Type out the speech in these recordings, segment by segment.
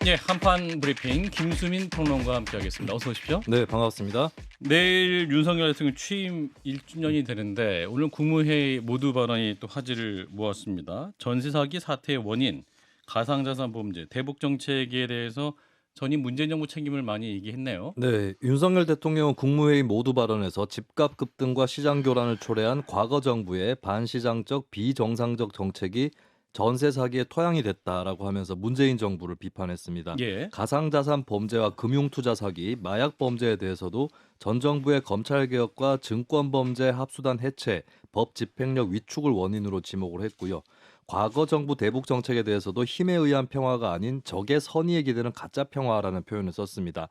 예, 한판 브리핑 김수민 평론가와 함께하겠습니다. 어서 오십시오. 네, 반갑습니다. 내일 윤석열 대통령 취임 1주년이 되는데 오늘 국무회의 모두 발언이 또 화제를 모았습니다. 전세 사기 사태의 원인, 가상자산 범죄, 대북 정책에 대해서 전임 문재인 정부 책임을 많이 얘기했네요. 네, 윤석열 대통령은 국무회의 모두 발언에서 집값 급등과 시장 교란을 초래한 과거 정부의 반시장적 비정상적 정책이 전세 사기의 토양이 됐다라고 하면서 문재인 정부를 비판했습니다. 예, 가상자산 범죄와 금융투자 사기, 마약 범죄에 대해서도 전 정부의 검찰 개혁과 증권 범죄 합수단 해체, 법 집행력 위축을 원인으로 지목을 했고요. 과거 정부 대북 정책에 대해서도 힘에 의한 평화가 아닌 적의 선의에 기대는 가짜 평화라는 표현을 썼습니다.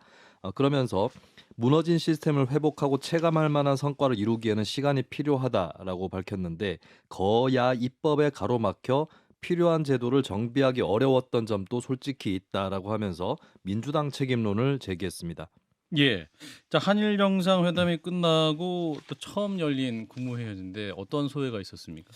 그러면서 무너진 시스템을 회복하고 체감할 만한 성과를 이루기에는 시간이 필요하다라고 밝혔는데 거야 입법에 가로막혀 필요한 제도를 정비하기 어려웠던 점도 솔직히 있다라고 하면서 민주당 책임론을 제기했습니다. 예. 자, 한일 정상회담이 끝나고 또 처음 열린 국무회의였는데 어떤 소회가 있었습니까?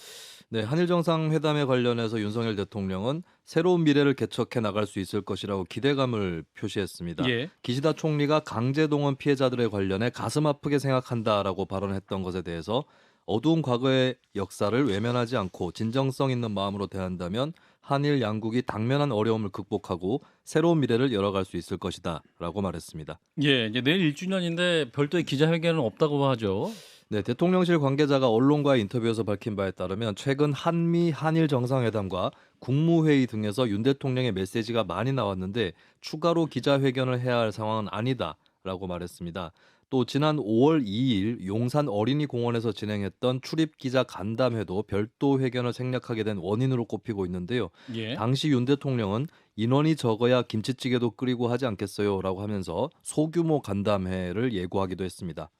네, 한일 정상회담에 관련해서 윤석열 대통령은 새로운 미래를 개척해 나갈 수 있을 것이라고 기대감을 표시했습니다. 예, 기시다 총리가 강제동원 피해자들에 관련해 가슴 아프게 생각한다라고 발언했던 것에 대해서 어두운 과거의 역사를 외면하지 않고 진정성 있는 마음으로 대한다면 한일 양국이 당면한 어려움을 극복하고 새로운 미래를 열어갈 수 있을 것이다라고 말했습니다. 예, 이제 내일 1주년인데 별도의 기자회견은 없다고 하죠. 네, 대통령실 관계자가 언론과의 인터뷰에서 밝힌 바에 따르면 최근 한미 한일 정상회담과 국무회의 등에서 윤 대통령의 메시지가 많이 나왔는데 추가로 기자회견을 해야 할 상황은 아니다라고 말했습니다. 또 지난 5월 2일 용산 어린이공원에서 진행했던 출입 기자 간담회도 별도 회견을 생략하게 된 원인으로 꼽히고 있는데요. 예. 당시 윤 대통령은 인원이 적어야 김치찌개도 끓이고 하지 않겠어요라고 하면서 소규모 간담회를 예고하기도 했습니다.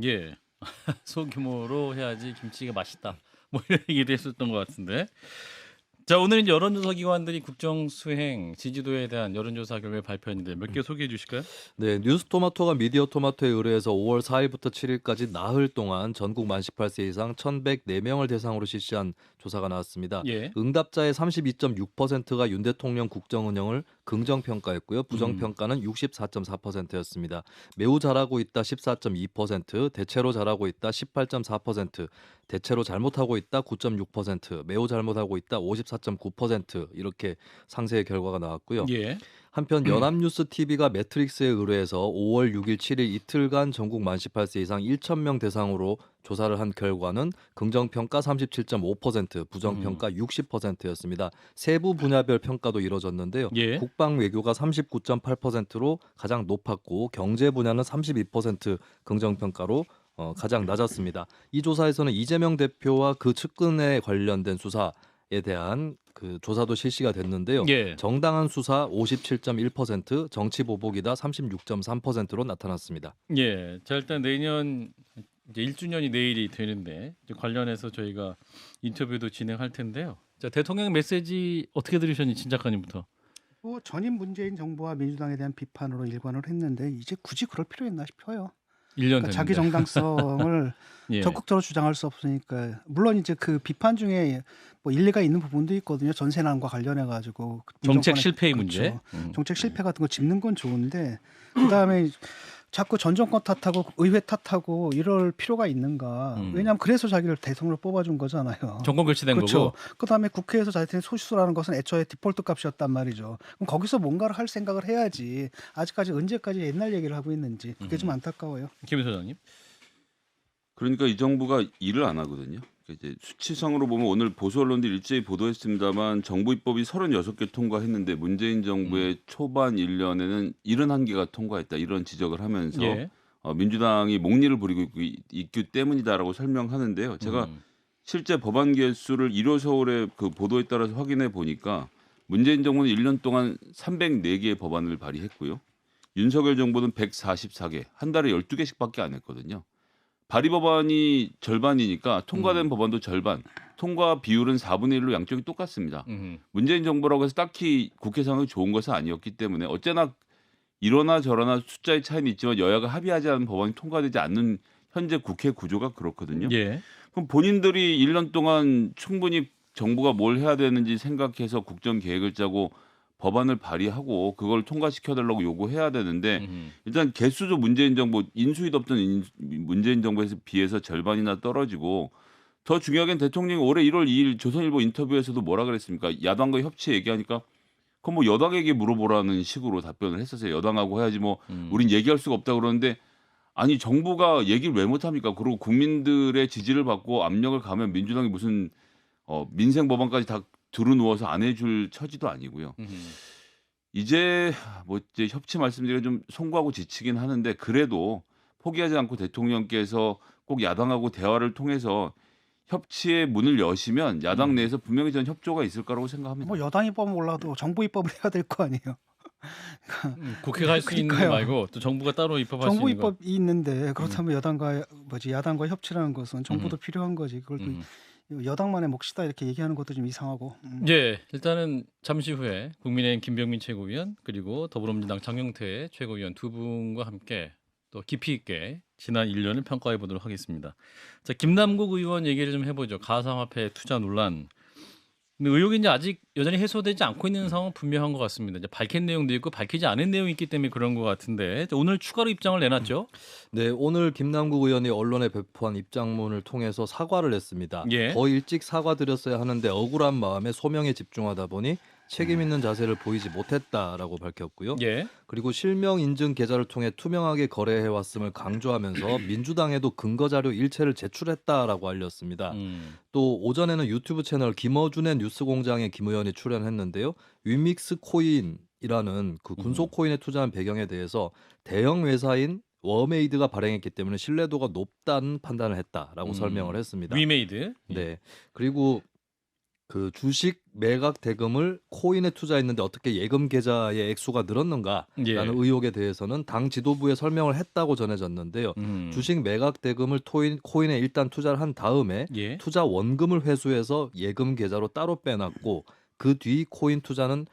예. 소규모로 해야지 김치가 맛있다. 뭐 이런 얘기도 했었던 것 같은데. 자, 오늘 이제 여론조사 기관들이 국정 수행 지지도에 대한 여론조사 결과를 발표했는데 몇 개 소개해 주실까요? 네, 뉴스토마토가 미디어토마토에 의뢰해서 5월 4일부터 7일까지 나흘 동안 전국 만 18세 이상 1,104명을 대상으로 실시한 조사가 나왔습니다. 예. 응답자의 32.6%가 윤 대통령 국정 운영을 긍정 평가했고요. 부정 음. 평가는 64.4%였습니다. 매우 잘하고 있다 14.2%, 대체로 잘하고 있다 18.4%, 대체로 잘못하고 있다 9.6%, 매우 잘못하고 있다 54.9% 이렇게 상세의 결과가 나왔고요. 예. 한편 연합뉴스 TV가 매트릭스에 의뢰해서 5월 6일, 7일 이틀간 전국 만 18세 이상 1,000명 대상으로 조사를 한 결과는 긍정평가 37.5%, 부정평가 60%였습니다. 세부 분야별 평가도 이뤄졌는데요. 예. 국방 외교가 39.8%로 가장 높았고 경제 분야는 32% 긍정평가로 가장 낮았습니다. 이 조사에서는 이재명 대표와 그 측근에 관련된 수사에 대한 그 조사도 실시가 됐는데요. 예. 정당한 수사 57.1%, 정치 보복이다 36.3%로 나타났습니다. 예. 자, 일단 내년 이제 1주년이 내일이 되는데 이제 관련해서 저희가 인터뷰도 진행할 텐데요. 자, 대통령 메시지 어떻게 들으셨니, 진 작가님부터? 뭐 전임 문재인 정부와 민주당에 대한 비판으로 일관을 했는데 이제 굳이 그럴 필요 있나 싶어요. 1년 그러니까 됐는데. 자기 정당성을 예. 적극적으로 주장할 수 없으니까 물론 이제 그 비판 중에 뭐 일리가 있는 부분도 있거든요. 전세난과 관련해 가지고 정책 실패의 문제. 정책 실패 같은 거 짚는 건 좋은데 그다음에 자꾸 전 정권 탓하고 의회 탓하고 이럴 필요가 있는가? 왜냐하면 그래서 자기를 대통령으로 뽑아준 거잖아요. 정권 교체된 그렇죠. 거고. 그다음에 국회에서 자기한테 소수라는 것은 애초에 디폴트 값이었단 말이죠. 그럼 거기서 뭔가를 할 생각을 해야지. 아직까지 언제까지 옛날 얘기를 하고 있는지 그게 좀 안타까워요. 김 소장님. 그러니까 이 정부가 일을 안 하거든요. 이제 수치상으로 보면 오늘 보수 언론들이 일제히 보도했습니다만 정부 입법이 36개 통과했는데 문재인 정부의 초반 1년에는 71개가 통과했다 이런 지적을 하면서 예. 민주당이 목리를 부리고 있기 때문이다라고 설명하는데요. 제가 실제 법안 개수를 일요서울의 그 보도에 따라서 확인해 보니까 문재인 정부는 1년 동안 304개의 법안을 발의했고요. 윤석열 정부는 144개, 한 달에 12개씩밖에 안 했거든요. 발의 법안이 절반이니까 통과된 법안도 절반. 통과 비율은 4분의 1로 양쪽이 똑같습니다. 문재인 정부라고 해서 딱히 국회 상황이 좋은 것은 아니었기 때문에 어째나 이러나 저러나 숫자의 차이는 있지만 여야가 합의하지 않은 법안이 통과되지 않는 현재 국회 구조가 그렇거든요. 예. 그럼 본인들이 1년 동안 충분히 정부가 뭘 해야 되는지 생각해서 국정 계획을 짜고 법안을 발의하고 그걸 통과시켜달라고 요구해야 되는데 일단 개수도 문재인 정부 인수위도 없던 문재인 정부에 비해서 절반이나 떨어지고 더 중요하게는 대통령이 올해 1월 2일 조선일보 인터뷰에서도 뭐라 그랬습니까? 야당과 협치 얘기하니까 그럼 뭐 여당에게 물어보라는 식으로 답변을 했었어요. 여당하고 해야지 뭐 우린 얘기할 수가 없다 그러는데 아니 정부가 얘기를 왜 못합니까? 그리고 국민들의 지지를 받고 압력을 가면 민주당이 무슨 민생 법안까지 다 두루누워서 안 해줄 처지도 아니고요. 이제 뭐 이제 협치 말씀드리면 좀 송구하고 지치긴 하는데 그래도 포기하지 않고 대통령께서 꼭 야당하고 대화를 통해서 협치의 문을 여시면 야당 내에서 분명히 전 협조가 있을 거라고 생각합니다. 뭐 여당 입법은 몰라도 정부 입법을 해야 될 거 아니에요. 국회가 할 수 있는 거 그러니까요. 말고 또 정부가 따로 입법할 수 정부 있는 거. 입법이 있는데 그렇다면 야당과 협치라는 것은 정부도 필요한 거지. 그걸 또 여당만의 몫이다 이렇게 얘기하는 것도 좀 이상하고. 예, 일단은 잠시 후에 국민의힘 김병민 최고위원 그리고 더불어민주당 장영태 최고위원 두 분과 함께 또 깊이 있게 지난 1년을 평가해 보도록 하겠습니다. 자, 김남국 의원 얘기를 좀 해보죠. 가상화폐 투자 논란. 근데 의혹이 이제 아직 여전히 해소되지 않고 있는 상황은 분명한 것 같습니다. 이제 밝힌 내용도 있고 밝히지 않은 내용이 있기 때문에 그런 것 같은데 오늘 추가로 입장을 내놨죠. 네, 오늘 김남국 의원이 언론에 배포한 입장문을 통해서 사과를 했습니다. 예. 더 일찍 사과드렸어야 하는데 억울한 마음에 소명에 집중하다 보니 책임 있는 자세를 보이지 못했다라고 밝혔고요. 예. 그리고 실명 인증 계좌를 통해 투명하게 거래해 왔음을 강조하면서 민주당에도 근거 자료 일체를 제출했다라고 알렸습니다. 또 오전에는 유튜브 채널 김어준의 뉴스공장에 김 의원이 출연했는데요. 위믹스 코인이라는 그 군소 코인에 투자한 배경에 대해서 대형 회사인 워메이드가 발행했기 때문에 신뢰도가 높다는 판단을 했다라고 설명을 했습니다. 위메이드. 네. 그리고 그 주식 매각 대금을 코인에 투자했는데 어떻게 예금 계좌의 액수가 늘었는가라는 예. 의혹에 대해서는 당 지도부에 설명을 했다고 전해졌는데요. 주식 매각 대금을 코인에 일단 투자를 한 다음에 예. 투자 원금을 회수해서 예금 계좌로 따로 빼놨고 그 뒤 코인 투자는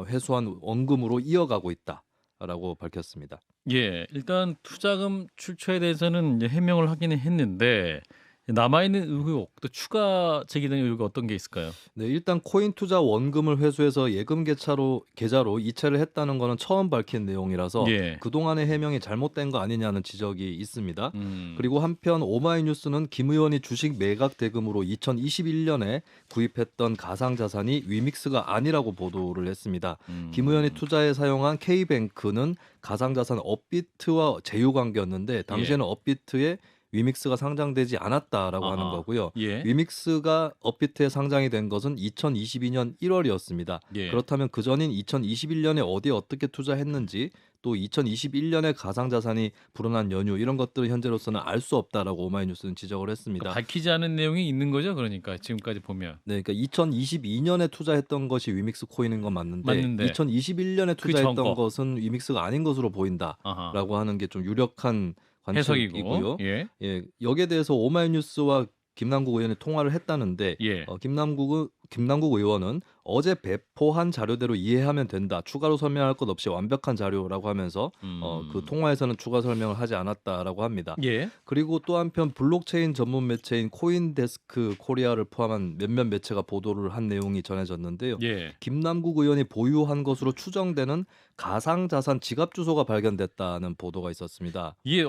회수한 원금으로 이어가고 있다라고 밝혔습니다. 예, 일단 투자금 출처에 대해서는 이제 해명을 하기는 했는데 남아있는 의혹 또 추가 제기된 의혹이 어떤 게 있을까요? 네, 일단 코인 투자 원금을 회수해서 예금 계좌로 이체를 했다는 거는 처음 밝힌 내용이라서 예. 그동안의 해명이 잘못된 거 아니냐는 지적이 있습니다. 음. 그리고 한편 오마이뉴스는 김 의원이 주식 매각 대금으로 2021년에 구입했던 가상자산이 위믹스가 아니라고 보도를 했습니다. 김 의원이 투자에 사용한 K뱅크는 가상자산 업비트와 제휴 관계였는데 당시에는 업비트에 위믹스가 상장되지 않았다라고 아하. 하는 거고요. 예. 위믹스가 업비트에 상장이 된 것은 2022년 1월이었습니다. 예. 그렇다면 그 전인 2021년에 어디에 어떻게 투자했는지 또 2021년에 가상자산이 불어난 연유 이런 것들은 현재로서는 알 수 없다라고 오마이뉴스는 지적을 했습니다. 그러니까 밝히지 않은 내용이 있는 거죠. 그러니까 지금까지 보면. 네, 그러니까 2022년에 투자했던 것이 위믹스 코인인 건 맞는데 2021년에 그 전 투자했던 거. 것은 위믹스가 아닌 것으로 보인다라고 아하. 하는 게 좀 유력한 해석이고. 관측이고요. 예. 예, 여기에 대해서 오마이뉴스와 김남국 의원이 통화를 했다는데 예. 김남국 의원은 어제 배포한 자료대로 이해하면 된다. 추가로 설명할 것 없이 완벽한 자료라고 하면서 그 통화에서는 추가 설명을 하지 않았다라고 합니다. 예. 그리고 또 한편 블록체인 전문 매체인 코인데스크 코리아를 포함한 몇몇 매체가 보도를 한 내용이 전해졌는데요. 예. 김남국 의원이 보유한 것으로 추정되는 가상자산 지갑 주소가 발견됐다는 보도가 있었습니다. 이게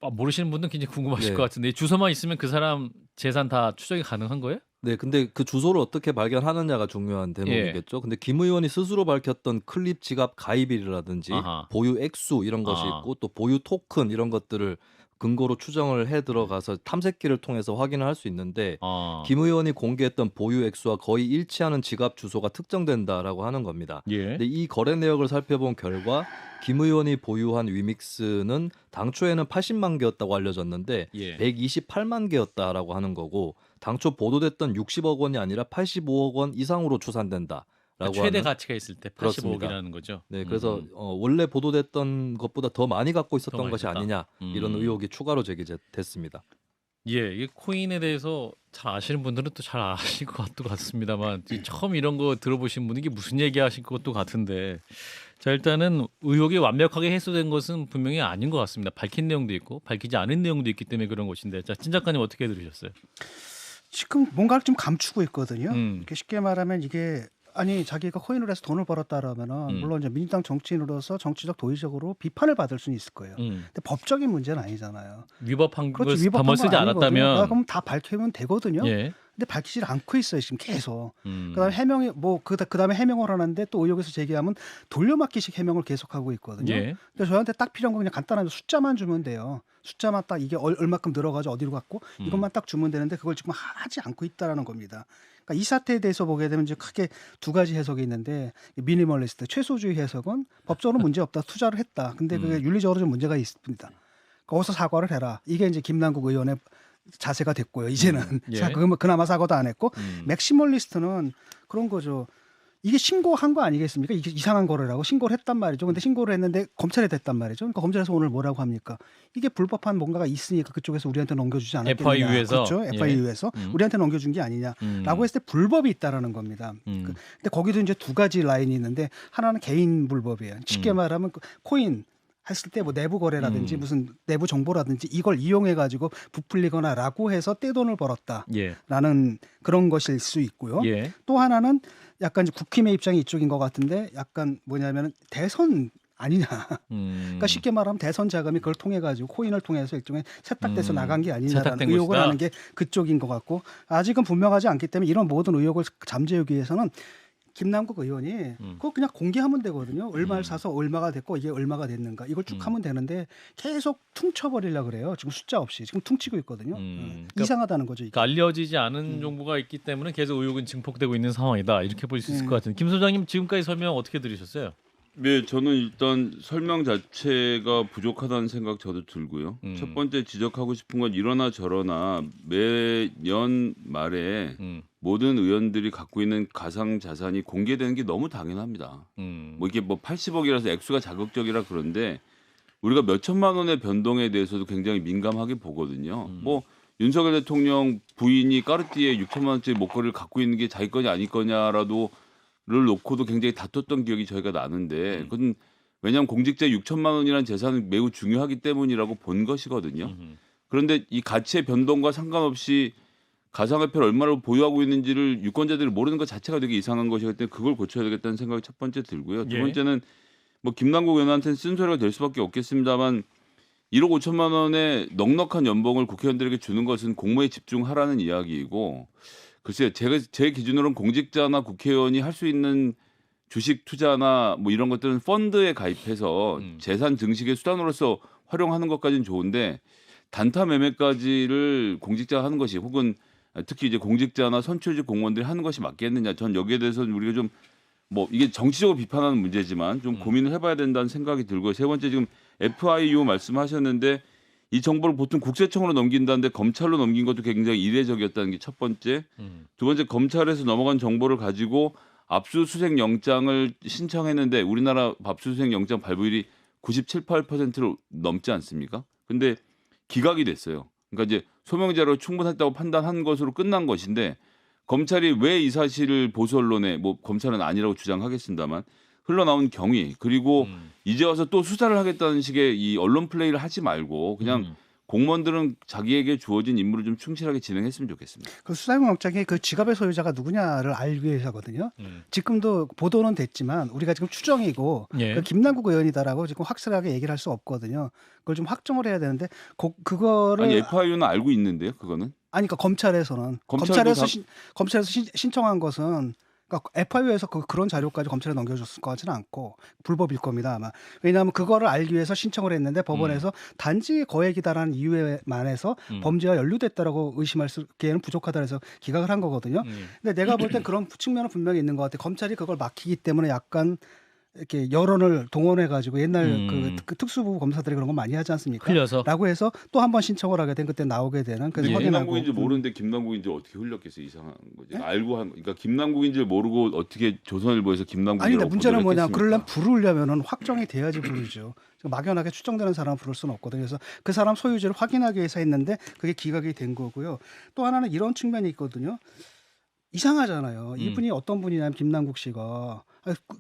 모르시는 분들은 굉장히 궁금하실 네. 것 같은데 주소만 있으면 그 사람 재산 다 추적이 가능한 거예요? 네, 근데 그 주소를 어떻게 발견하느냐가 중요한 대목이겠죠. 근데 김 의원이 스스로 밝혔던 클립 지갑 가입일이라든지 아하. 보유 액수 이런 것이 아. 있고 또 보유 토큰 이런 것들을 근거로 추정을 해 들어가서 탐색기를 통해서 확인을 할 수 있는데 김 의원이 공개했던 보유 액수와 거의 일치하는 지갑 주소가 특정된다라고 하는 겁니다. 예. 근데 이 거래 내역을 살펴본 결과 김 의원이 보유한 위믹스는 당초에는 80만 개였다고 알려졌는데 예. 128만 개였다라고 하는 거고 당초 보도됐던 60억 원이 아니라 85억 원 이상으로 추산된다라고 최대 하는. 가치가 있을 때 그렇습니다. 85억이라는 거죠. 네, 그래서 원래 보도됐던 것보다 더 많이 갖고 있었던 많이 것이 있었다. 아니냐 이런 의혹이 추가로 제기됐습니다. 예, 이게 코인에 대해서 잘 아시는 분들은 또 잘 아실 것 같습니다만 처음 이런 거 들어보신 분이 이게 무슨 얘기 하실 것도 같은데 자 일단은 의혹이 완벽하게 해소된 것은 분명히 아닌 것 같습니다. 밝힌 내용도 있고 밝히지 않은 내용도 있기 때문에 그런 것인데 자 찐 작가님 어떻게 들으셨어요? 지금 뭔가를 좀 감추고 있거든요. 음. 이렇게 쉽게 말하면 이게 아니 자기가 코인을 해서 돈을 벌었다라면은 물론 이제 민주당 정치인으로서 정치적 도의적으로 비판을 받을 수는 있을 거예요. 근데 법적인 문제는 아니잖아요. 위법한 걸 그렇지 위법한 담을 건 쓰지 아니거든요. 않았다면 그럼 다 밝히면 되거든요. 예. 근데 밝히질 않고 있어요 지금 계속. 음. 그다음에 해명이 뭐 그다음에 해명을 하는데 또 의혹에서 제기하면 돌려막기식 해명을 계속하고 있거든요. 예. 그래서 저한테 딱 필요한 건 그냥 간단한 숫자만 주면 돼요. 숫자만 딱 이게 얼마큼 늘어가죠 어디로 갔고 이것만 딱 주면 되는데 그걸 지금 하지 않고 있다라는 겁니다. 그러니까 이 사태에 대해서 보게 되면 이제 크게 두 가지 해석이 있는데 미니멀리스트 최소주의 해석은 법적으로 문제 없다 투자를 했다. 근데 그게 윤리적으로 좀 문제가 있습니다. 거기서 사과를 해라. 이게 이제 김남국 의원의 자세가 됐고요. 이제는 예. 그나마 사과도 안 했고 맥시멀리스트는 그런 거죠. 이게 신고한 거 아니겠습니까? 이게 이상한 거래라고 신고를 했단 말이죠. 근데 신고를 했는데 검찰에 됐단 말이죠. 그러니까 검찰에서 오늘 뭐라고 합니까? 이게 불법한 뭔가가 있으니까 그쪽에서 우리한테 넘겨주지 않았겠느냐. FIU에서 그렇죠. FIU에서 우리한테 넘겨준 게 아니냐라고 했을 때 불법이 있다라는 겁니다. 근데 거기도 이제 두 가지 라인이 있는데 하나는 개인 불법이에요. 쉽게 말하면 코인 했을 때 뭐 내부 거래라든지 무슨 내부 정보라든지 이걸 이용해 가지고 부풀리거나라고 해서 떼돈을 벌었다라는 예. 그런 것일 수 있고요. 예. 또 하나는 약간 이제 국힘의 입장이 이쪽인 것 같은데 약간 뭐냐면 대선 아니냐. 그러니까 쉽게 말하면 대선 자금이 그걸 통해 가지고 코인을 통해서 일종의 세탁돼서 나간 게 아니냐라는 세탁된 의혹을 것이다. 하는 게 그쪽인 것 같고 아직은 분명하지 않기 때문에 이런 모든 의혹을 잠재우기 위해서는 김남국 의원이 그거 그냥 공개하면 되거든요. 얼마를 사서 얼마가 됐고 이게 얼마가 됐는가 이걸 쭉 하면 되는데 계속 퉁쳐버리려고 그래요. 지금 숫자 없이 지금 퉁치고 있거든요. 그러니까 이상하다는 거죠. 이게. 그러니까 알려지지 않은 정보가 있기 때문에 계속 의혹은 증폭되고 있는 상황이다. 이렇게 볼 수 있을 것 같은데 김 소장님 지금까지 설명 어떻게 들으셨어요? 네, 저는 일단 설명 자체가 부족하다는 생각 저도 들고요. 첫 번째 지적하고 싶은 건 이러나 저러나 매년 말에 모든 의원들이 갖고 있는 가상 자산이 공개되는 게 너무 당연합니다. 뭐 이게 뭐 80억이라서 액수가 자극적이라 그런데 우리가 몇 천만 원의 변동에 대해서도 굉장히 민감하게 보거든요. 뭐 윤석열 대통령 부인이 까르띠에 6천만 원짜리 목걸이를 갖고 있는 게 자기 거냐 아니 거냐라도 를 놓고도 굉장히 다퉜던 기억이 저희가 나는데 그건 왜냐하면 공직자 6천만 원이라는 재산은 매우 중요하기 때문이라고 본 것이거든요. 그런데 이 가치의 변동과 상관없이 가상화폐를 얼마나 보유하고 있는지를 유권자들이 모르는 것 자체가 되게 이상한 것이기 때문에 그걸 고쳐야 되겠다는 생각이 첫 번째 들고요. 두 예. 번째는 뭐 김남국 의원한테는 쓴소리가 될 수밖에 없겠습니다만 1억 5천만 원의 넉넉한 연봉을 국회의원들에게 주는 것은 공무에 집중하라는 이야기이고 글쎄요, 제 기준으로는 공직자나 국회의원이 할 수 있는 주식 투자나 뭐 이런 것들은 펀드에 가입해서 재산 증식의 수단으로서 활용하는 것까지는 좋은데 단타 매매까지를 공직자가 하는 것이 혹은 특히 이제 공직자나 선출직 공무원들이 하는 것이 맞겠느냐? 전 여기에 대해서는 우리가 좀 뭐 이게 정치적으로 비판하는 문제지만 좀 고민을 해봐야 된다는 생각이 들고요. 세 번째 지금 FIU 말씀하셨는데 이 정보를 보통 국세청으로 넘긴다는데 검찰로 넘긴 것도 굉장히 이례적이었다는 게 첫 번째. 두 번째 검찰에서 넘어간 정보를 가지고 압수수색 영장을 신청했는데 우리나라 압수수색 영장 발부율이 97, 8%를 넘지 않습니까? 근데 기각이 됐어요. 그러니까 이제 소명자료 충분했다고 판단한 것으로 끝난 것인데 검찰이 왜 이 사실을 보수 언론에 뭐 검찰은 아니라고 주장하겠습니다만 흘러나온 경위 그리고 이제 와서 또 수사를 하겠다는 식의 이 언론 플레이를 하지 말고 그냥 공무원들은 자기에게 주어진 임무를 좀 충실하게 진행했으면 좋겠습니다. 그 수사영장의 그 지갑의 소유자가 누구냐를 알기 위해서거든요. 지금도 보도는 됐지만 우리가 지금 추정이고 예. 그 김남국 의원이다라고 지금 확실하게 얘기를 할 수 없거든요. 그걸 좀 확정을 해야 되는데 그거를 아니 FIU는 알고 있는데요, 그거는. 아니 그러니까 검찰에서는 검찰에서 신청한 것은 그러니까 FIU에서 그런 자료까지 검찰에 넘겨줬을 것 같지는 않고 불법일 겁니다 아마. 왜냐하면 그거를 알기 위해서 신청을 했는데 법원에서 단지 거액이다라는 이유에만 해서 범죄와 연루됐다라고 의심할 수기에는 부족하다 해서 기각을 한 거거든요. 근데 내가 볼 땐 그런 측면은 분명히 있는 것 같아. 검찰이 그걸 막히기 때문에 약간 이렇게 여론을 동원해 가지고 옛날 그 특수부 검사들이 그런 거 많이 하지 않습니까? 흘려서. 라고 해서 또 한 번 신청을 하게 된 그때 나오게 되는 그래서 예. 확인하고 김남국인지 모르는데 김남국인지 어떻게 흘렸겠어요? 이상한 거지. 알고 한 그러니까 김남국인지 모르고 어떻게 조선일보에서 김남국이라고 아니 근데 문제는 뭐냐 보도를 그러려면 했겠습니까? 부르려면은 확정이 돼야지 부르죠. 막연하게 추정되는 사람 부를 수는 없거든요. 그래서 그 사람 소유지를 확인하기 위해서 했는데 그게 기각이 된 거고요. 또 하나는 이런 측면이 있거든요. 이상하잖아요. 이분이 어떤 분이냐면 김남국 씨가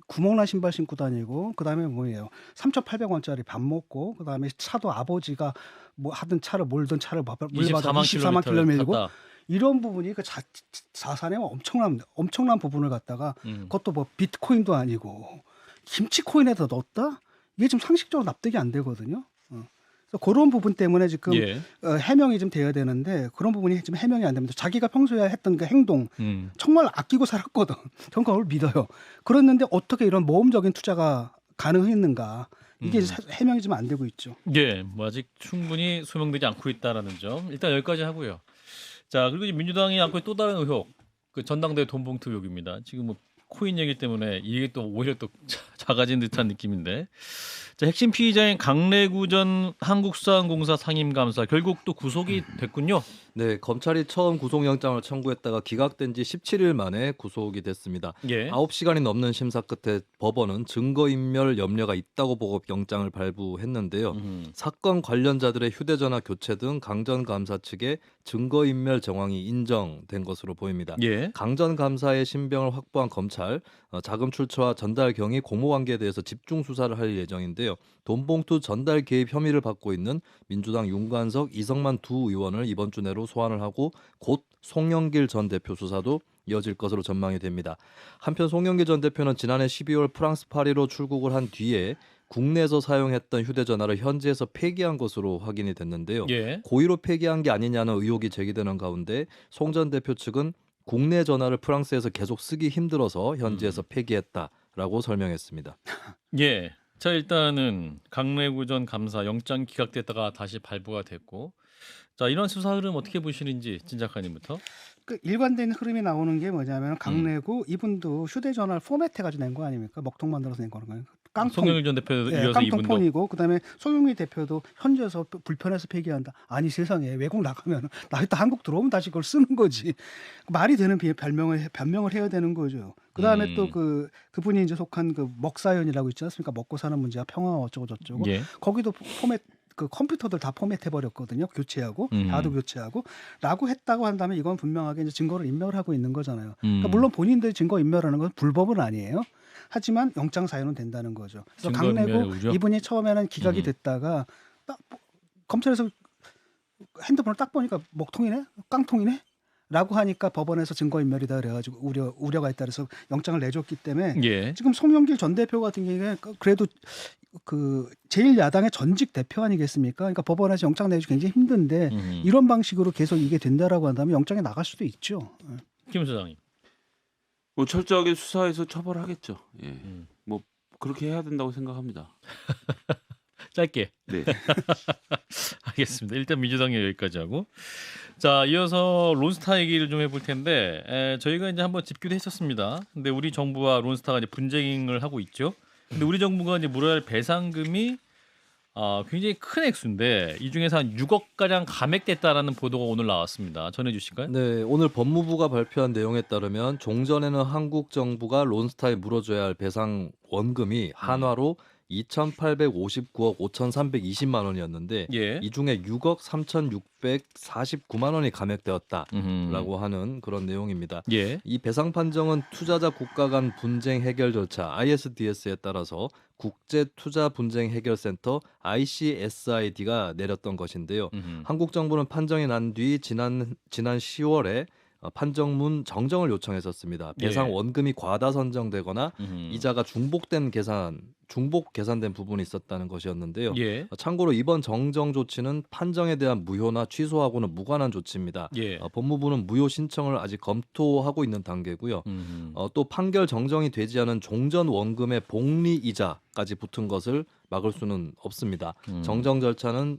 구멍난 신발 신고 다니고 그다음에 뭐예요? 3,800원짜리 밥 먹고 그다음에 차도 아버지가 뭐 하던 차를 몰던 차를 물려받아 24만 킬로 밀고 이런 부분이 그 자산의 엄청난 부분을 갖다가 그것도 뭐 비트코인도 아니고 김치코인에다 넣었다? 이게 지금 상식적으로 납득이 안 되거든요. 그래서 그런 부분 때문에 지금 예. 해명이 좀 돼야 되는데 그런 부분이 지금 해명이 안 됩니다. 자기가 평소에 했던 그 행동 정말 아끼고 살았거든. 저는 그걸 믿어요. 그랬는데 어떻게 이런 모험적인 투자가 가능했는가? 이게 해명이 좀 안 되고 있죠. 예, 뭐 아직 충분히 소명되지 않고 있다라는 점 일단 여기까지 하고요. 자, 그리고 이제 민주당이 안고 또 다른 의혹, 그 전당대회 돈봉투 의혹입니다. 지금 뭐 코인 얘기 때문에 이게 또 오히려 또 작아진 듯한 느낌인데, 자, 핵심 피의자인 강래구 전 한국수산공사 상임감사 결국 또 구속이 됐군요. 네, 검찰이 처음 구속영장을 청구했다가 기각된 지 17일 만에 구속이 됐습니다. 예. 9시간이 넘는 심사 끝에 법원은 증거인멸 염려가 있다고 보고 영장을 발부했는데요. 사건 관련자들의 휴대전화 교체 등 강 전 감사 측에 증거인멸 정황이 인정된 것으로 보입니다. 예. 강 전 감사의 신병을 확보한 검찰, 자금 출처와 전달 경위 공모관계에 대해서 집중 수사를 할 예정인데요. 돈봉투 전달 개입 혐의를 받고 있는 민주당 윤관석, 이성만 두 의원을 이번 주 내로 소환을 하고 곧 송영길 전 대표 수사도 이어질 것으로 전망이 됩니다. 한편 송영길 전 대표는 지난해 12월 프랑스 파리로 출국을 한 뒤에 국내에서 사용했던 휴대전화를 현지에서 폐기한 것으로 확인이 됐는데요. 예. 고의로 폐기한 게 아니냐는 의혹이 제기되는 가운데 송 전 대표 측은 국내 전화를 프랑스에서 계속 쓰기 힘들어서 현지에서 폐기했다라고 설명했습니다. 예. 자, 일단은 강래구 전 감사 영장 기각됐다가 다시 발부가 됐고, 자, 이런 수사 흐름 어떻게 보시는지 진작가님부터. 그 일관된 흐름이 나오는 게 뭐냐면 강래구 이분도 휴대전화를 포맷해가지고 낸 거 아닙니까? 먹통 만들어서 낸 거는 깡통. 송영길 전 대표 예, 이어서 이분도. 깡통폰이고 그다음에 송영길 대표도 현지에서 불편해서 폐기한다. 아니 세상에 외국 나가면 나 일단 한국 들어오면 다시 그걸 쓰는 거지. 말이 되는 변명을 해야 되는 거죠. 그다음에 또 그분이 이제 속한 그 먹사연이라고 있지 않습니까? 먹고 사는 문제와 평화 어쩌고 저쩌고. 예. 거기도 포맷 그 컴퓨터들 다 포맷해 버렸거든요. 교체하고 하드 교체하고 라고 했다고 한다면 이건 분명하게 이제 증거를 인멸하고 있는 거잖아요. 그러니까 물론 본인들이 증거 인멸하는 건 불법은 아니에요. 하지만 영장 사유는 된다는 거죠. 그래서 증거 인멸의 강래구 우려? 이분이 처음에는 기각이 됐다가 딱 검찰에서 핸드폰을 딱 보니까 먹통이네, 깡통이네. 라고 하니까 법원에서 증거인멸이다 그래가지고 우려가 있다 그래서 영장을 내줬기 때문에 예. 지금 송영길 전 대표 같은 경우에 그래도 그 제1야당의 전직 대표 아니겠습니까? 그러니까 법원에서 영장 내기 굉장히 힘든데 이런 방식으로 계속 이게 된다라고 한다면 영장에 나갈 수도 있죠. 김 소장님. 뭐 철저하게 수사해서 처벌하겠죠. 예. 뭐 그렇게 해야 된다고 생각합니다. 짧게. 네. 알겠습니다. 일단 민주당이 여기까지 하고, 자, 이어서 론스타 얘기를 좀 해볼 텐데, 저희가 이제 한번 짚기도 했었습니다. 근데 우리 정부와 론스타가 이제 분쟁을 하고 있죠. 근데 우리 정부가 이제 물어야 할 배상금이 굉장히 큰 액수인데 이 중에서 한 6억 가량 감액됐다라는 보도가 오늘 나왔습니다. 전해주실까요? 네, 오늘 법무부가 발표한 내용에 따르면 종전에는 한국 정부가 론스타에 물어줘야 할 배상 원금이 한화로 2,859억 5,320만 원이었는데 예. 이 중에 6억 3,649만 원이 감액되었다라고 하는 그런 내용입니다. 예. 이 배상 판정은 투자자 국가 간 분쟁 해결 절차 ISDS에 따라서 국제투자분쟁해결센터 ICSID가 내렸던 것인데요. 한국 정부는 판정이 난 뒤 지난 10월에 판정문 정정을 요청했었습니다. 배상 예. 원금이 과다 선정되거나 이자가 중복 계산된 부분이 있었다는 것이었는데요. 예. 참고로 이번 정정 조치는 판정에 대한 무효나 취소하고는 무관한 조치입니다. 예. 법무부는 무효 신청을 아직 검토하고 있는 단계고요. 또 판결 정정이 되지 않은 종전 원금의 복리 이자까지 붙은 것을 막을 수는 없습니다. 정정 절차를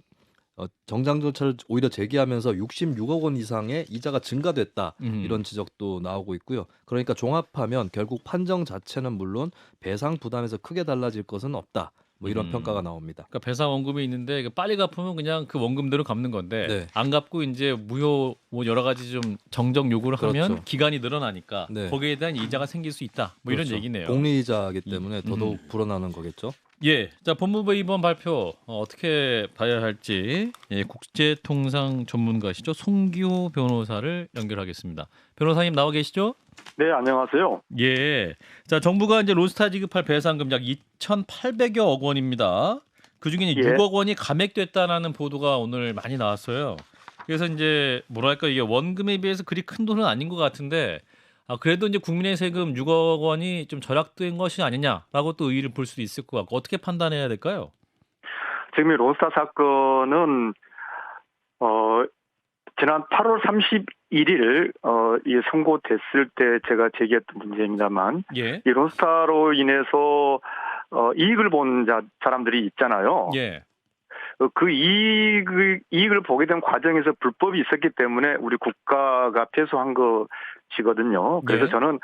오히려 제기하면서 66억 원 이상의 이자가 증가됐다 이런 지적도 나오고 있고요. 그러니까 종합하면 결국 판정 자체는 물론 배상 부담에서 크게 달라질 것은 없다. 뭐 이런 평가가 나옵니다. 그러니까 배상 원금이 있는데 빨리 갚으면 그냥 그 원금대로 갚는 건데 네. 안 갚고 이제 무효 뭐 여러 가지 좀 정정 요구를 하면 그렇죠. 기간이 늘어나니까 네. 거기에 대한 이자가 생길 수 있다. 뭐 그렇죠. 이런 얘기네요. 복리 이자이기 때문에 더더욱 불어나는 거겠죠. 예, 자 법무부 이번 발표 어떻게 봐야 할지 국제통상 전문가시죠 송기호 변호사를 연결하겠습니다. 변호사님 나와 계시죠? 네, 안녕하세요. 예, 자 정부가 이제 론스타 지급할 배상금 약 2,800여억 원입니다. 그 중에 예. 6억 원이 감액됐다라는 보도가 오늘 많이 나왔어요. 그래서 이제 뭐랄까 이게 원금에 비해서 그리 큰 돈은 아닌 것 같은데 그래도 이제 국민의 세금 6억 원이 좀 절약된 것이 아니냐라고 또 의의를 볼 수도 있을 것 같고 어떻게 판단해야 될까요? 지금 이 론스타 사건은 지난 8월 31일 이 선고됐을 때 제가 제기했던 문제입니다만 예. 이 론스타로 인해서 이익을 본 사람들이 있잖아요. 예. 그 이익을 보게 된 과정에서 불법이 있었기 때문에 우리 국가가 패소한 것이거든요. 그래서 예. 저는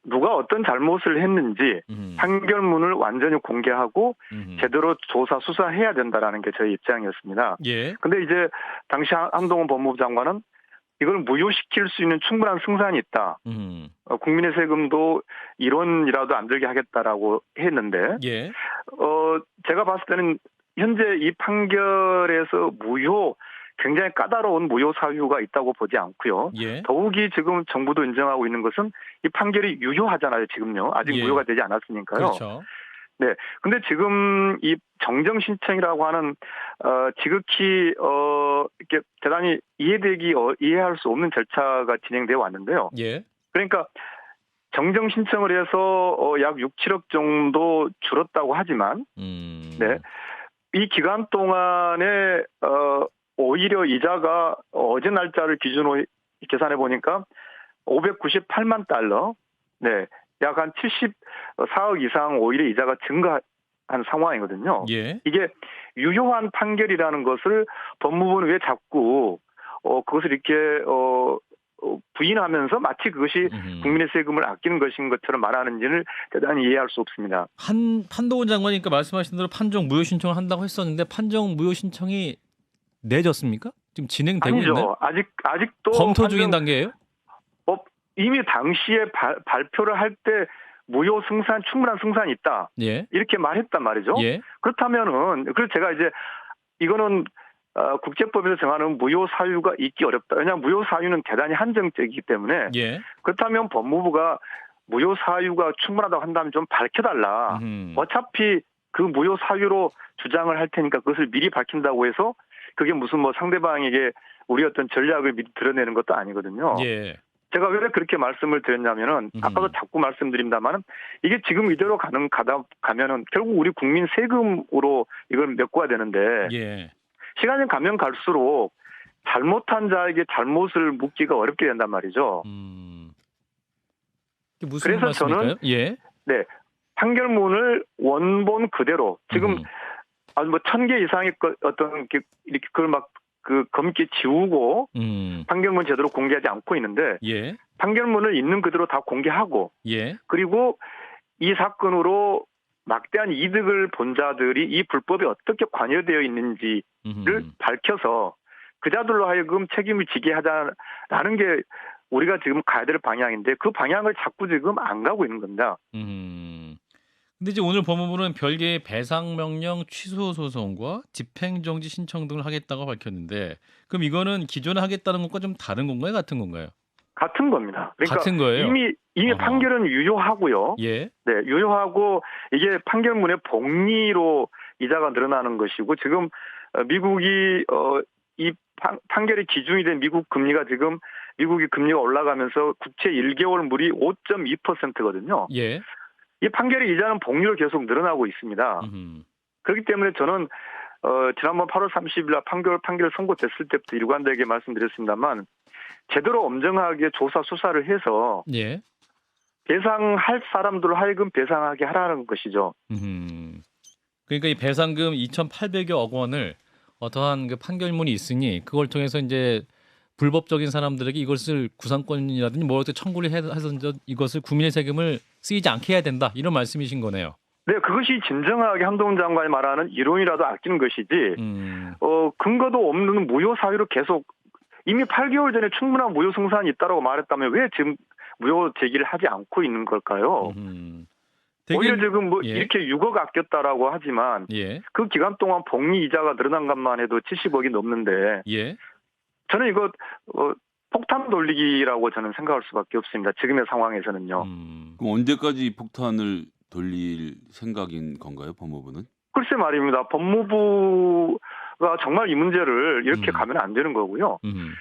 누가 어떤 잘못을 했는지 판결문을 완전히 공개하고 제대로 조사 수사해야 된다라는 게 저희 입장이었습니다. 예. 근데 이제 당시 한동훈 법무부 장관은 이걸 무효시킬 수 있는 충분한 승산이 있다. 국민의 세금도 1원이라도 안 들게 하겠다라고 했는데 예. 제가 봤을 때는 현재 이 판결에서 굉장히 까다로운 무효 사유가 있다고 보지 않고요. 예. 더욱이 지금 정부도 인정하고 있는 것은 이 판결이 유효하잖아요. 지금요. 아직 예. 무효가 되지 않았으니까요. 그렇죠. 네. 근데 지금 이 정정 신청이라고 하는 지극히 이렇게 대단히 이해할 수 없는 절차가 진행되어 왔는데요. 예. 그러니까 정정 신청을 해서 약 6, 7억 정도 줄었다고 하지만 네. 이 기간 동안에 오히려 이자가 어제 날짜를 기준으로 계산해 보니까 598만 달러, 네, 약 한 74억 이상 오히려 이자가 증가한 상황이거든요. 예. 이게 유효한 판결이라는 것을 법무부는 왜 자꾸 그것을 이렇게 부인하면서 마치 그것이 국민의 세금을 아끼는 것인 것처럼 말하는지를 대단히 이해할 수 없습니다. 한동훈 장관이니까 말씀하신 대로 판정 무효 신청을 한다고 했었는데 판정 무효 신청이 내졌습니까? 지금 진행되고 아니죠. 있나요? 아직도 검토 중인 단계예요? 이미 당시에 발표를 할 때 무효 승산, 충분한 승산이 있다. 예. 이렇게 말했단 말이죠. 예. 그렇다면은 그래서 제가 이제 이거는 국제법에서 정하는 무효 사유가 있기 어렵다. 왜냐하면 무효 사유는 대단히 한정적이기 때문에 예. 그렇다면 법무부가 무효 사유가 충분하다고 한다면 좀 밝혀달라. 어차피 그 무효 사유로 주장을 할 테니까 그것을 미리 밝힌다고 해서 그게 무슨 뭐 상대방에게 우리 어떤 전략을 미리 드러내는 것도 아니거든요. 예. 제가 왜 그렇게 말씀을 드렸냐면은 아까도 자꾸 말씀드립니다만은 이게 지금 이대로 가면은 결국 우리 국민 세금으로 이걸 메꿔야 되는데 예. 시간이 가면 갈수록 잘못한 자에게 잘못을 묻기가 어렵게 된단 말이죠. 이게 무슨 그래서 말씀일까요? 예. 네, 판결문을 원본 그대로 지금 뭐 1,000개 이상의 어떤 이렇게 그걸 막 검게 지우고 판결문 제대로 공개하지 않고 있는데 예. 판결문을 있는 그대로 다 공개하고 예. 그리고 이 사건으로 막대한 이득을 본 자들이 이 불법에 어떻게 관여되어 있는지를 밝혀서 그자들로 하여금 책임을 지게 하자라는 게 우리가 지금 가야 될 방향인데 그 방향을 자꾸 지금 안 가고 있는 겁니다. 근데 이제 오늘 법무부는 별개의 배상 명령 취소 소송과 집행정지 신청 등을 하겠다고 밝혔는데 그럼 이거는 기존에 하겠다는 것과 좀 다른 건가요? 같은 건가요? 같은 겁니다. 그러니까 같은 거예요? 이미 판결은 유효하고요. 예. 네, 유효하고 이게 판결문의 복리로 이자가 늘어나는 것이고 지금 미국이 이 판결의 기준이 된 미국 금리가 지금 미국이 금리가 올라가면서 국채 1개월 물이 5.2%거든요. 예. 이 판결의 이자는 복리로 계속 늘어나고 있습니다. 그렇기 때문에 저는 지난번 8월 30일 날 판결 선고됐을 때부터 일관되게 말씀드렸습니다만 제대로 엄정하게 조사 수사를 해서 예. 배상할 사람들을 하여금 배상하게 하라는 것이죠. 그러니까 이 배상금 2,800여 원을 어떠한 그 판결문이 있으니 그걸 통해서 이제 불법적인 사람들에게 이것을 구상권이라든지 뭐 어떻게 청구를 해서 이것을 국민의 세금을 쓰이지 않게 해야 된다 이런 말씀이신 거네요. 네, 그것이 진정하게 한동훈 장관이 말하는 이론이라도 아끼는 것이지. 근거도 없는 무효 사유로 계속 이미 8개월 전에 충분한 무효 승산이 있다고 말했다면 왜 지금 무효 제기를 하지 않고 있는 걸까요? 오히려 지금 뭐 예. 이렇게 6억 아꼈다라고 하지만 예. 그 기간 동안 복리 이자가 늘어난 것만 해도 70억이 넘는데 예. 저는 이거 폭탄 돌리기라고 저는 생각할 수밖에 없습니다. 지금의 상황에서는요. 그럼 언제까지 폭탄을 돌릴 생각인 건가요, 법무부는? 글쎄 말입니다. 법무부 정말 이 문제를 이렇게 가면 안 되는 거고요. 음.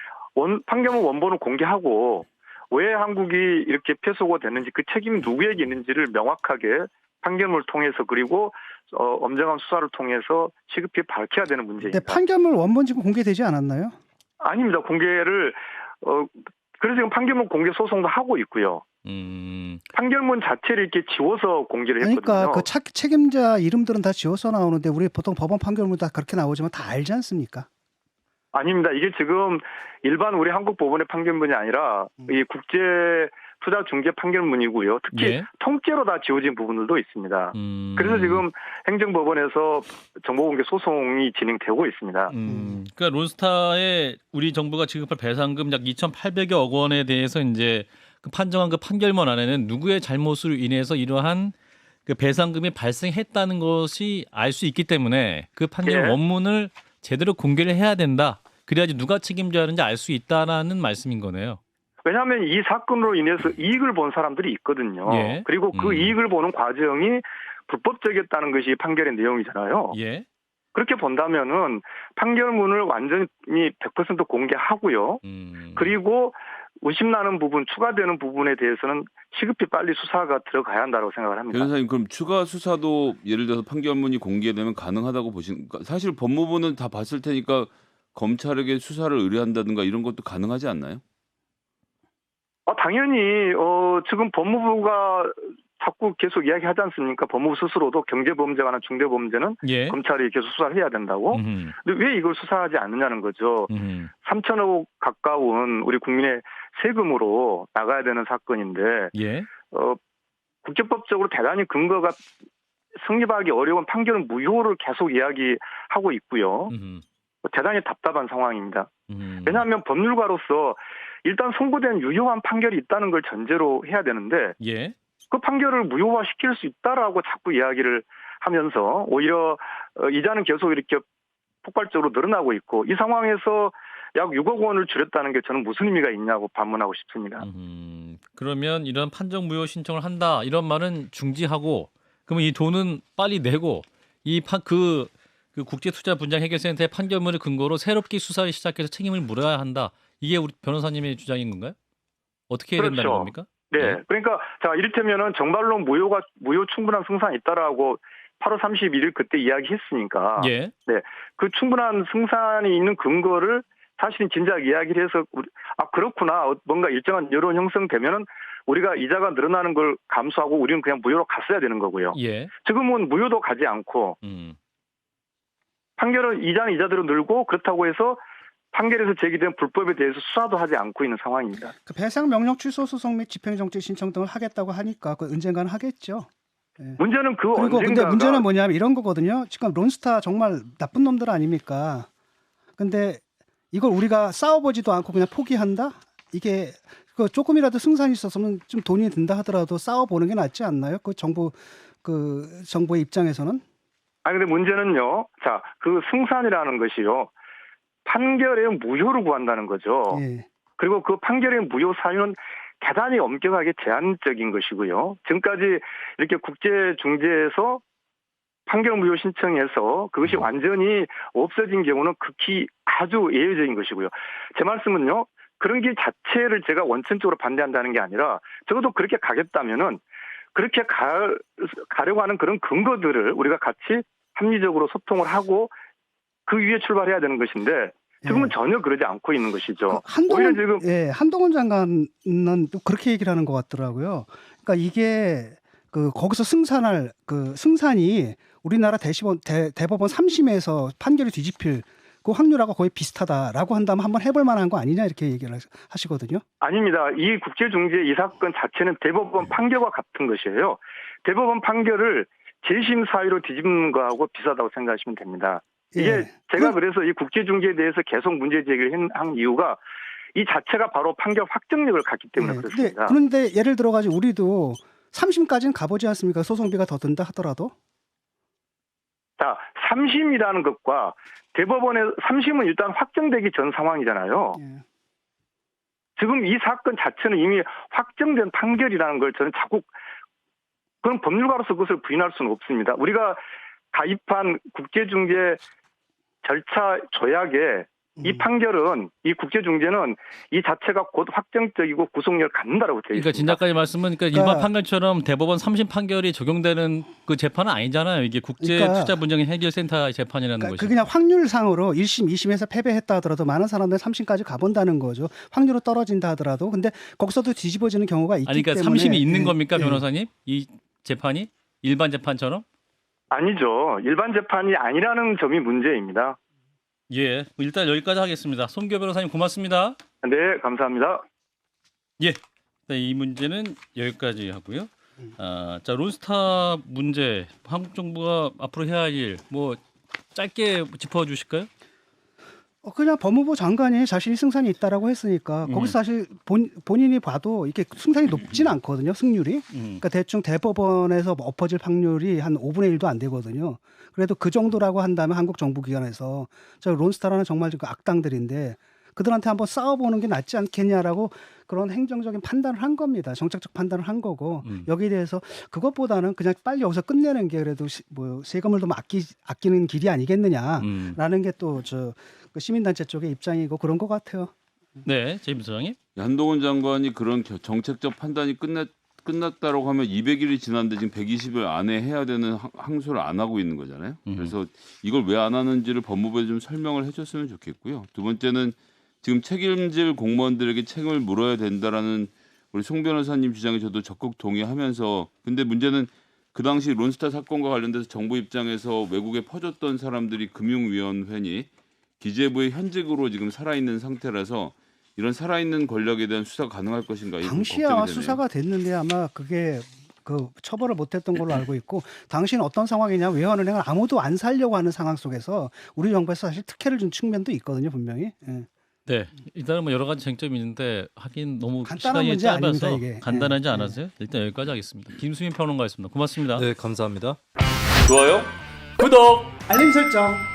판결문 원본을 공개하고 왜 한국이 이렇게 패소가 됐는지 그 책임이 누구에게 있는지를 명확하게 판결문을 통해서 그리고 엄정한 수사를 통해서 시급히 밝혀야 되는 문제입니다. 근데 판결문 원본 지금 공개되지 않았나요? 아닙니다. 공개를 그래서 지금 판결문 공개 소송도 하고 있고요. 판결문 자체를 이렇게 지워서 공개를 했거든요. 그러니까 그 책임자 이름들은 다 지워서 나오는데 우리 보통 법원 판결문 다 그렇게 나오지만 다 알지 않습니까? 아닙니다. 이게 지금 일반 우리 한국 법원의 판결문이 아니라 이 국제 투자 중개 판결문이고요. 특히 예. 통째로 다 지워진 부분들도 있습니다. 그래서 지금 행정법원에서 정보공개 소송이 진행되고 있습니다. 그러니까 론스타에 우리 정부가 지급할 배상금 약 2,800여 원에 대해서 이제 그 판정한 그 판결문 안에는 누구의 잘못으로 인해서 이러한 그 배상금이 발생했다는 것이 알 수 있기 때문에 그 판결 예. 원문을 제대로 공개를 해야 된다. 그래야지 누가 책임져야 하는지 알 수 있다라는 말씀인 거네요. 왜냐하면 이 사건으로 인해서 이익을 본 사람들이 있거든요. 예. 그리고 그 이익을 보는 과정이 불법적이었다는 것이 판결의 내용이잖아요. 예. 그렇게 본다면은 판결문을 완전히 100% 공개하고요. 그리고 의심나는 부분, 추가되는 부분에 대해서는 시급히 빨리 수사가 들어가야 한다고 생각을 합니다. 변호사님 그럼 추가 수사도 예를 들어서 판결문이 공개되면 가능하다고 보시는 사실 법무부는 다 봤을 테니까 검찰에게 수사를 의뢰한다든가 이런 것도 가능하지 않나요? 당연히 지금 법무부가 자꾸 계속 이야기하지 않습니까? 법무부 스스로도 경제범죄나 중대범죄는 예. 검찰이 계속 수사를 해야 된다고. 근데 왜 이걸 수사하지 않느냐는 거죠. 3천억 가까운 우리 국민의 세금으로 나가야 되는 사건인데 예. 국제법적으로 대단히 근거가 성립하기 어려운 판결은 무효를 계속 이야기하고 있고요. 대단히 답답한 상황입니다. 왜냐하면 법률가로서 일단 선고된 유효한 판결이 있다는 걸 전제로 해야 되는데 예. 그 판결을 무효화시킬 수 있다라고 자꾸 이야기를 하면서 오히려 이자는 계속 이렇게 폭발적으로 늘어나고 있고 이 상황에서 약 6억 원을 줄였다는 게 저는 무슨 의미가 있냐고 반문하고 싶습니다. 그러면 이런 판정 무효 신청을 한다 이런 말은 중지하고 그러면 이 돈은 빨리 내고 그 국제투자분쟁해결센터의 판결문을 근거로 새롭게 수사를 시작해서 책임을 물어야 한다. 이게 우리 변호사님의 주장인 건가요? 어떻게 해야 된다는 겁니까? 네. 네. 그러니까 자 이를테면은 정말로 무효 충분한 승산이 있다라고 8월 31일 그때 이야기했으니까 예. 네. 그 충분한 승산이 있는 근거를 사실은 진작 이야기를 해서 그렇구나. 뭔가 일정한 여론 형성되면은 우리가 이자가 늘어나는 걸 감수하고 우리는 그냥 무효로 갔어야 되는 거고요. 예. 지금은 무효도 가지 않고 판결은 이자대로 늘고 그렇다고 해서 판결에서 제기된 불법에 대해서 수사도 하지 않고 있는 상황입니다. 그 배상 명령 취소 소송 및 집행정지 신청 등을 하겠다고 하니까 그 언젠가는 하겠죠. 예. 문제는 그 그리고 언젠가가 근데 문제는 뭐냐면 이런 거거든요. 지금 론스타 정말 나쁜 놈들 아닙니까? 근데 이걸 우리가 싸워보지도 않고 그냥 포기한다? 이게 그 조금이라도 승산이 있었으면 좀 돈이 든다 하더라도 싸워보는 게 낫지 않나요? 그 정부의 입장에서는? 근데 문제는요. 자, 그 승산이라는 것이요. 판결의 무효를 구한다는 거죠. 예. 그리고 그 판결의 무효 사유는 대단히 엄격하게 제한적인 것이고요. 지금까지 이렇게 국제중재에서 판결 무효 신청해서 그것이 완전히 없어진 경우는 극히 아주 예외적인 것이고요. 제 말씀은요. 그런 길 자체를 제가 원천적으로 반대한다는 게 아니라 적어도 그렇게 가겠다면은 그렇게 가려고 하는 그런 근거들을 우리가 같이 합리적으로 소통을 하고 그 위에 출발해야 되는 것인데 지금은 전혀 그러지 않고 있는 것이죠. 한동훈 장관은 또 그렇게 얘기를 하는 것 같더라고요. 그러니까 이게 거기서 승산이 우리나라 대법원 3심에서 판결이 뒤집힐 그 확률하고 거의 비슷하다라고 한다면 한번 해볼 만한 거 아니냐 이렇게 얘기를 하시거든요. 아닙니다. 이 국제중재 이 사건 자체는 대법원 판결과 같은 것이에요. 대법원 판결을 재심 사유로 뒤집는 거하고 비슷하다고 생각하시면 됩니다. 이게 제가 그래서 이 국제중재에 대해서 계속 문제 제기를 한 이유가 이 자체가 바로 판결 확정력을 갖기 때문에 그렇습니다. 그런데 예를 들어가지고 우리도 3심까지는 가보지 않습니까? 소송비가 더 든다 하더라도. 자, 3심이라는 것과 대법원의 3심은 일단 확정되기 전 상황이잖아요. 예. 지금 이 사건 자체는 이미 확정된 판결이라는 걸 저는 자꾸 그런 법률가로서 그것을 부인할 수는 없습니다. 우리가 가입한 국제중재 절차 조약에 이 판결은 이 국제중재는 이 자체가 곧 확정적이고 구속력을 갖는다라고 되어 그러니까 있습니다. 진작까지 말씀은 그러니까 일반 판결처럼 대법원 3심 판결이 적용되는 그 재판은 아니잖아요. 이게 국제투자분쟁 해결센터 재판이라는 그러니까 것이. 그 그냥 확률상으로 1심, 2심에서 패배했다 하더라도 많은 사람들이 3심까지 가본다는 거죠. 확률은 떨어진다 하더라도. 근데 거기서도 뒤집어지는 경우가 있기 아니 그러니까 때문에. 3심이 있는 예, 겁니까, 예. 변호사님? 이 재판이 일반 재판처럼? 아니죠. 일반 재판이 아니라는 점이 문제입니다. 예, 일단 여기까지 하겠습니다. 송교 변호사님 고맙습니다. 네, 감사합니다. 예, 네, 이 문제는 여기까지 하고요. 자, 론스타 문제, 한국 정부가 앞으로 해야 할 일 뭐 짧게 짚어주실까요? 그냥 법무부 장관이 자신이 승산이 있다라고 했으니까 거기서 사실 본인이 봐도 이게 승산이 높진 않거든요. 승률이. 그러니까 대충 대법원에서 엎어질 확률이 한 5분의 1도 안 되거든요. 그래도 그 정도라고 한다면 한국 정부 기관에서 저 론스타라는 정말 그 악당들인데 그들한테 한번 싸워보는 게 낫지 않겠냐라고 그런 행정적인 판단을 한 겁니다. 정책적 판단을 한 거고 여기에 대해서 그것보다는 그냥 빨리 여기서 끝내는 게 그래도 뭐 세금을 좀 아끼는 길이 아니겠느냐라는 게 또 저 그 시민단체 쪽의 입장이고 그런 것 같아요. 네, 제임스 소장님. 한동훈 장관이 그런 정책적 판단이 끝났다라고 하면 200일이 지났는데 지금 120일 안에 해야 되는 항소를 안 하고 있는 거잖아요. 그래서 이걸 왜 안 하는지를 법무부에 좀 설명을 해줬으면 좋겠고요. 두 번째는 지금 책임질 공무원들에게 책임을 물어야 된다라는 우리 송 변호사님 주장에 저도 적극 동의하면서 근데 문제는 그 당시 론스타 사건과 관련돼서 정부 입장에서 외국에 퍼졌던 사람들이 금융위원회니 기재부의 현직으로 지금 살아있는 상태라서 이런 살아있는 권력에 대한 수사가 가능할 것인가 이거 당시야 걱정이 되네요. 수사가 됐는데 아마 그게 그 처벌을 못했던 걸로 알고 있고 당시는 어떤 상황이냐 외환은행을 아무도 안 살려고 하는 상황 속에서 우리 정부에서 사실 특혜를 준 측면도 있거든요 분명히. 예. 네, 일단은 뭐 여러 가지 쟁점이 있는데 하긴 너무 간단한 시간이 문제 짧아서 아닙니다, 이게. 간단하지 예. 않았어요? 일단 여기까지 하겠습니다. 김수민 평론가였습니다. 고맙습니다. 네, 감사합니다. 좋아요, 구독. 알림 설정.